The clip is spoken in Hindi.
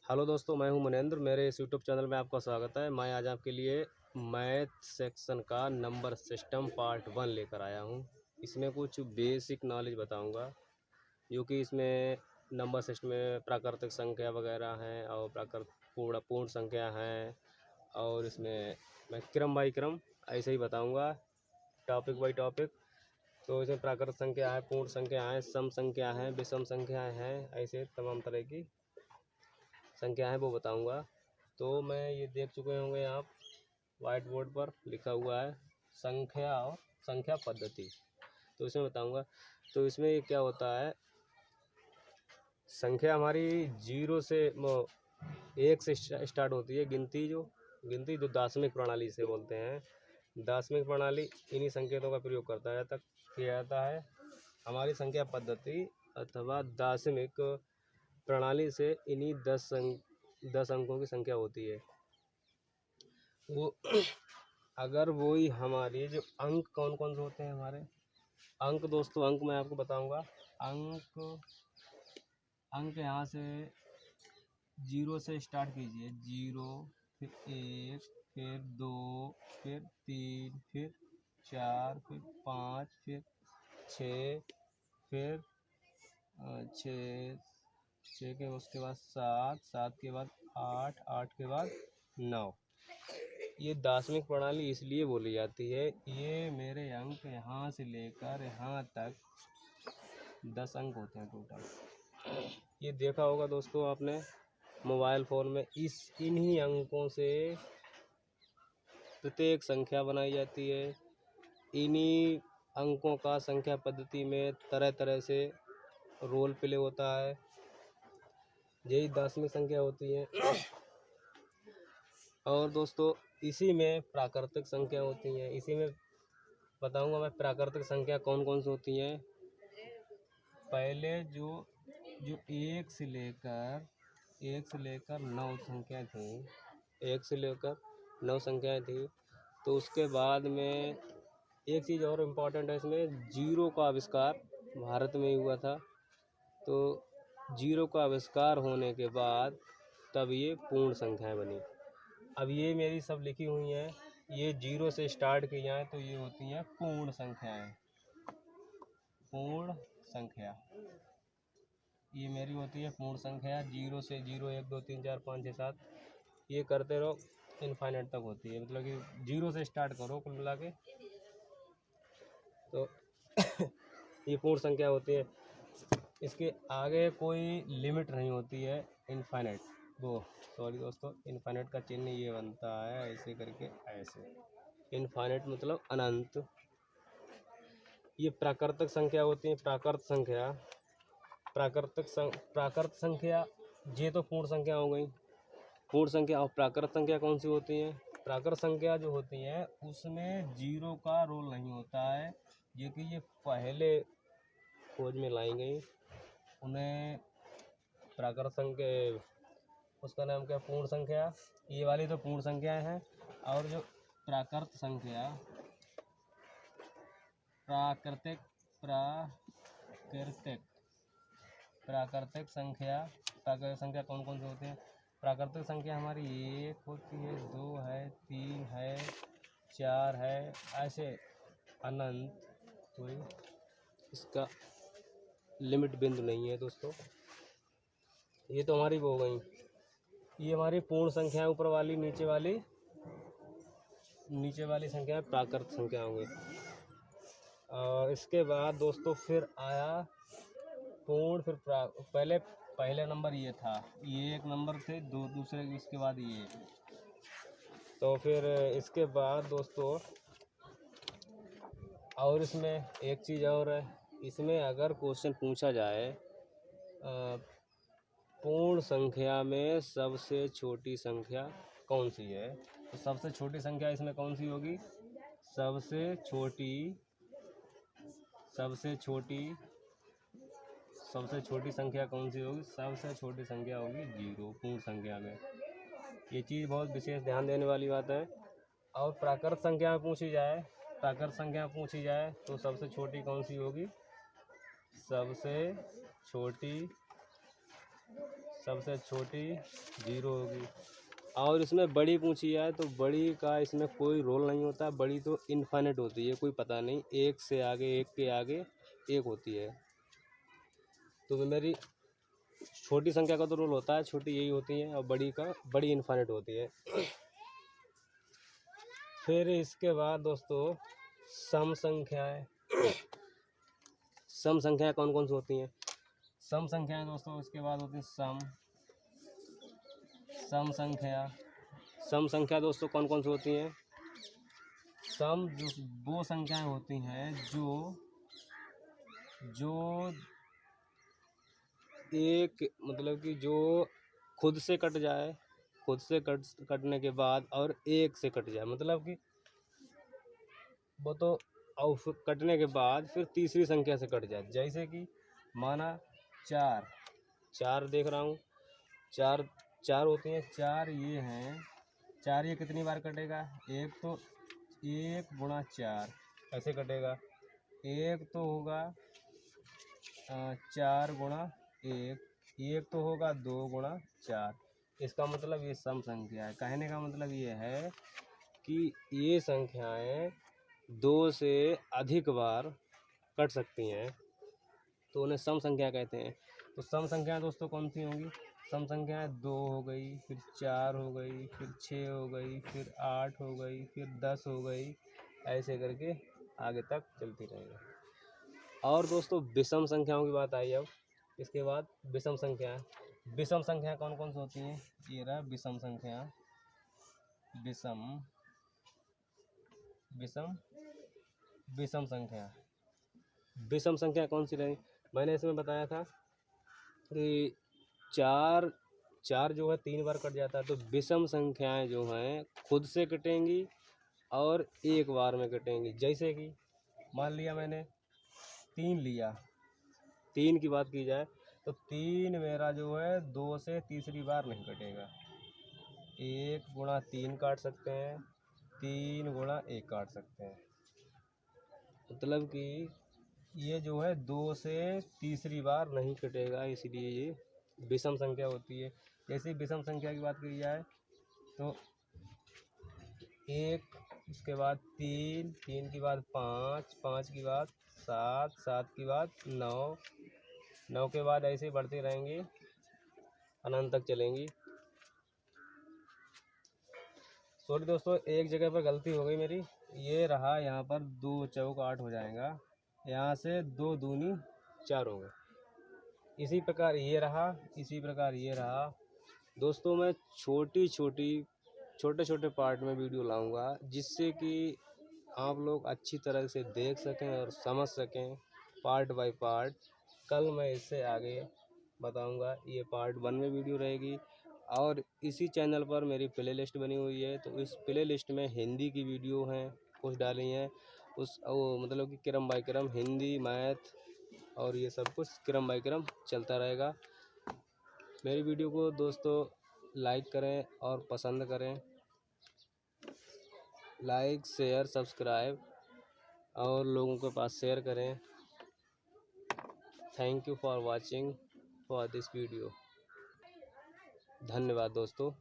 हेलो दोस्तों, मैं हूं मनेंद्र। मेरे इस यूट्यूब चैनल में आपका स्वागत है। मैं आज आपके लिए मैथ सेक्शन का नंबर सिस्टम पार्ट 1 लेकर आया हूं। इसमें कुछ बेसिक नॉलेज बताऊंगा, जो कि इसमें नंबर सिस्टम में प्राकृतिक संख्या वगैरह हैं और पूर्ण संख्या हैं, और इसमें मैं क्रम बाई क्रम ऐसे ही बताऊँगा, टॉपिक बाई टॉपिक। तो इसमें प्राकृतिक संख्या है, पूर्ण संख्या है, सम संख्या है, विषम संख्याएँ हैं, ऐसे तमाम तरह की संख्या है वो बताऊंगा। तो मैं ये देख चुके होंगे आप, वाइट बोर्ड पर लिखा हुआ है संख्या और संख्या पद्धति। तो इसमें बताऊंगा। तो इसमें ये क्या होता है, संख्या हमारी 0 से 1 से स्टार्ट होती है। गिनती जो दार्शनिक प्रणाली से बोलते हैं, दार्शनिक प्रणाली इन्हीं संकेतों का प्रयोग किया जाता है। हमारी संख्या पद्धति अथवा दार्शनिक प्रणाली से इन्हीं 10 अंकों की संख्या होती है। वो अगर वही हमारे जो अंक कौन कौन से होते हैं हमारे अंक, दोस्तों अंक मैं आपको बताऊंगा। अंक यहाँ से 0 से स्टार्ट कीजिए। 0, फिर 1, फिर 2, फिर 3, फिर 4, फिर 5, फिर 6, फिर 6 के उसके बाद 7, 7 के बाद 8, 8 के बाद 9। ये दार्शनिक प्रणाली इसलिए बोली जाती है, ये मेरे अंक यहाँ से लेकर यहाँ तक 10 अंक होते हैं टोटल। ये देखा होगा दोस्तों आपने मोबाइल फ़ोन में, इन्हीं अंकों से प्रत्येक संख्या बनाई जाती है। इन्हीं अंकों का संख्या पद्धति में तरह तरह से रोल प्ले होता है। यही दार्शनिक संख्या होती है। और दोस्तों इसी में प्राकृतिक संख्या होती हैं। इसी में बताऊंगा मैं प्राकृतिक संख्या कौन कौन सी होती हैं। पहले जो 1 से लेकर 9 संख्या थी, 1 से लेकर 9 संख्याएँ थी। तो उसके बाद में एक चीज़ और इम्पोर्टेंट है इसमें, जीरो का आविष्कार भारत में ही हुआ था। तो जीरो का आविष्कार होने के बाद तब ये पूर्ण संख्याएँ बनी। अब ये मेरी सब लिखी हुई हैं, ये 0 से स्टार्ट की जाए तो ये होती हैं पूर्ण संख्याएँ। पूर्ण संख्या ये मेरी होती है पूर्ण संख्या। 0 से 0, 1, 2, 3, 4, 5, 6, 7 ये करते रहो, इनफाइनाइट तक होती है। मतलब कि 0 से स्टार्ट करो कुल मिला के, तो ये पूर्ण संख्या होती है। इसके आगे कोई लिमिट नहीं होती है। इनफाइनाइट सॉरी दोस्तों, इनफाइनाइट का चिन्ह ये बनता है ऐसे करके, ऐसे। इनफाइनाइट मतलब अनंत। ये प्राकृतिक संख्या होती है। प्राकृतिक संख्या ये तो पूर्ण संख्या हो गई। पूर्ण संख्या और प्राकृतिक संख्या कौन सी होती हैं? प्राकृतिक संख्या जो होती हैं उसमें 0 का रोल नहीं होता है, ये कि ये पहले खोज में लाई गई। उन्हें प्राकृतिक संख्या, उसका नाम क्या, पूर्ण संख्या। ये वाली तो पूर्ण संख्याएं हैं। और जो प्राकृतिक संख्या कौन कौन सी होती हैं? प्राकृतिक संख्या हमारी 1 होती है, 2 है, 3 है, 4 है, ऐसे अनंत। कोई इसका लिमिट बिंदु नहीं है दोस्तों। ये तो हमारी वो हो गई, ये हमारी पूर्ण संख्या ऊपर वाली। नीचे वाली संख्या प्राकृतिक संख्या होंगी। और इसके बाद दोस्तों फिर आया पूर्ण, फिर पहले नंबर ये था, ये एक नंबर थे, दूसरे इसके बाद ये। तो फिर इसके बाद दोस्तों और इसमें एक चीज़ और है, इसमें अगर क्वेश्चन पूछा जाए पूर्ण संख्या में सबसे छोटी संख्या कौन सी है, तो सबसे छोटी संख्या इसमें कौन सी होगी? सबसे छोटी संख्या कौन सी होगी? सबसे छोटी संख्या होगी 0 पूर्ण संख्या में। ये चीज़ बहुत विशेष ध्यान देने वाली बात है। और प्राकृतिक संख्या में पूछी जाए तो सबसे छोटी कौन सी होगी? सबसे सबसे छोटी 0 होगी। और इसमें बड़ी पूछी है तो बड़ी का इसमें कोई रोल नहीं होता, बड़ी तो इनफाइनाइट होती है, कोई पता नहीं, एक से आगे, एक के आगे एक होती है। तो मेरी छोटी संख्या का तो रोल होता है, छोटी यही होती है, और बड़ी इनफाइनाइट होती है। फिर इसके बाद दोस्तों सम संख्याएं। सम संख्याएं कौन कौन सी होती हैं? सम संख्याएं दोस्तों इसके बाद होती है सम संख्या। सम संख्या दोस्तों कौन कौन सी होती हैं? सम जो वो संख्याएं होती हैं जो एक मतलब कि जो खुद से कट जाए, खुद से कटने के बाद और एक से कट जाए, मतलब कि वो तो और फिर कटने के बाद फिर तीसरी संख्या से कट जाए। जैसे कि माना 4 देख रहा हूँ, 4 होती हैं, 4 ये हैं, 4 ये कितनी बार कटेगा? एक तो 1 गुणा 4 ऐसे कटेगा। एक तो होगा 4 गुणा 1, एक तो होगा 2 गुणा 4। इसका मतलब ये सम संख्या है। कहने का मतलब ये है कि ये संख्याएं 2 से अधिक बार कट सकती हैं, तो उन्हें सम संख्या कहते हैं। तो सम संख्याएं दोस्तों कौन सी होंगी? सम संख्याएं 2 हो गई, फिर 4 हो गई, फिर 6 हो गई, फिर 8 हो गई, फिर 10 हो गई, ऐसे करके आगे तक चलती रहेगी। और दोस्तों विषम संख्याओं की बात आई। अब इसके बाद विषम संख्याएं। विषम संख्या कौन कौन सी होती हैं? ये रहा विषम संख्या। विषम संख्या। विषम संख्या कौन सी रही? मैंने इसमें बताया था कि 4 जो है 3 बार कट जाता है। तो विषम संख्याएं जो हैं खुद से कटेंगी और एक बार में कटेंगी। जैसे कि मान लिया मैंने 3 लिया, 3 की बात की जाए तो 3 मेरा जो है 2 से तीसरी बार नहीं कटेगा। 1 गुणा 3 काट सकते हैं, 3 गुणा 1 काट सकते हैं। मतलब कि ये जो है 2 से तीसरी बार नहीं कटेगा, इसलिए ये विषम संख्या होती है। जैसे विषम संख्या की बात की जाए तो 1, उसके बाद 3, 3 की बाद 5, 5 की बाद 7, 7 की बाद 9, 9 के बाद ऐसे बढ़ते रहेंगे, अनंत तक चलेंगी। सॉरी दोस्तों, एक जगह पर गलती हो गई मेरी। ये रहा यहाँ पर 2 चौक 8 हो जाएगा, यहाँ से 2 दूनी 4 हो गए। इसी प्रकार ये रहा, इसी प्रकार ये रहा। दोस्तों मैं छोटे छोटे पार्ट में वीडियो लाऊंगा, जिससे कि आप लोग अच्छी तरह से देख सकें और समझ सकें पार्ट बाय पार्ट। कल मैं इससे आगे बताऊंगा। ये पार्ट 1 में वीडियो रहेगी। और इसी चैनल पर मेरी प्ले लिस्ट बनी हुई है, तो इस प्ले लिस्ट में हिंदी की वीडियो हैं कुछ डाली हैं, वो मतलब कि क्रम बाय क्रम हिंदी, मैथ और ये सब कुछ क्रम बाय क्रम चलता रहेगा। मेरी वीडियो को दोस्तों लाइक करें और पसंद करें। लाइक, शेयर, सब्सक्राइब और लोगों के पास शेयर करें। Thank you for watching for this video. धन्यवाद दोस्तों।